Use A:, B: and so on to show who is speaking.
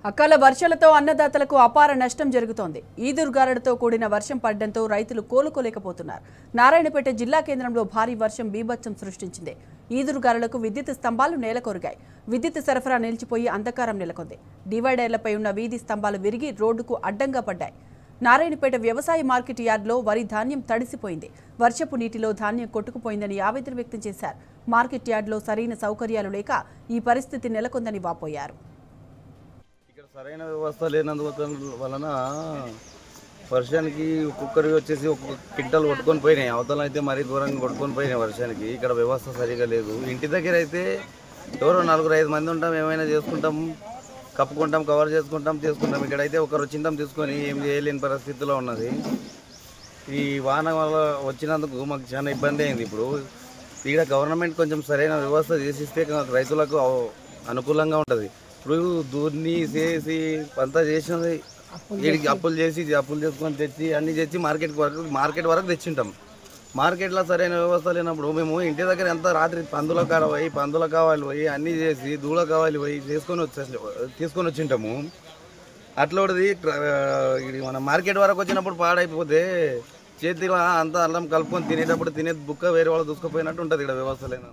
A: అకాల వర్షాలతో అన్నదాతలకు అపార నష్టం జరుగుతోంది. ఈదురుగాలులతో కూడిన వర్షం పడడంతో రైతులు కోలుకోలేకపోతున్నారు. నారాయణపేట జిల్లా కేంద్రంలో భారీ వర్షం బీభత్సం సృష్టించింది. ఈదురుగాలులకు విద్యుత్ స్తంభాలు నేలకొరిగాయి. విద్యుత్ సరఫరా నిలిచిపోయి అంధకారం నెలకొంది. డివైడర్లపై ఉన్న వీధి స్తంభాలు విరిగి రోడ్డుకు అడ్డంగా పడ్డాయి. నారాయణపేట వ్యవసాయ మార్కెట్ యార్డులో వరి ధాన్యం తడిసిపోయింది. వర్షపు నీటిలో ధాన్యం కొట్టుకుపోయిందని ఆవేదన వ్యక్తం చేశారు. మార్కెట్ యార్డులో సరైన సౌకర్యాలు లేక ఈ పరిస్థితి నెలకొందని వాపోయారు.
B: సరైన వ్యవస్థ లేనందువలన వర్షానికి ఒక్కొక్కరి వచ్చేసి ఒక్కొక్క క్వింటల్ కొట్టుకొని పోయినాయి. అవతల అయితే మరీ దూరంగా కొట్టుకొని పోయినాయి వర్షానికి. ఇక్కడ వ్యవస్థ సరిగా లేదు. ఇంటి దగ్గర అయితే ఎవరో 4-5 మంది ఉంటాం, ఏమైనా చేసుకుంటాం, కప్పుకుంటాం, కవర్ చేసుకుంటాం. ఇక్కడైతే ఒకరు వచ్చింటాం తీసుకొని ఏం చేయలేని పరిస్థితిలో ఉన్నది. ఈ వాన వల్ల వచ్చినందుకు మాకు చాలా ఇబ్బంది అయింది. ఇప్పుడు ఇక్కడ గవర్నమెంట్ కొంచెం సరైన వ్యవస్థ చేసిస్తే రైతులకు అనుకూలంగా ఉంటుంది. ఇప్పుడు దూర్ని చేసి అంతా చేసినది వీడికి అప్పులు చేసుకొని తెచ్చి అన్నీ తెచ్చి మార్కెట్ వరకు తెచ్చింటాం. మార్కెట్లో సరైన వ్యవస్థ లేనప్పుడు మేము ఇంటి దగ్గర ఎంత రాత్రి పందుల కావాలి పోయి అన్నీ చేసి దూడ కావాలి పోయి తీసుకొని వచ్చింటాము. అట్లది మన మార్కెట్ వరకు వచ్చినప్పుడు పాడైపోతే చేతిలో అంతా అల్లం కలుపుకొని తినేటప్పుడు తినే బుక్క వేరే వాళ్ళు దూసుకుపోయినట్టు ఉంటుంది ఇక్కడ వ్యవస్థ లేన.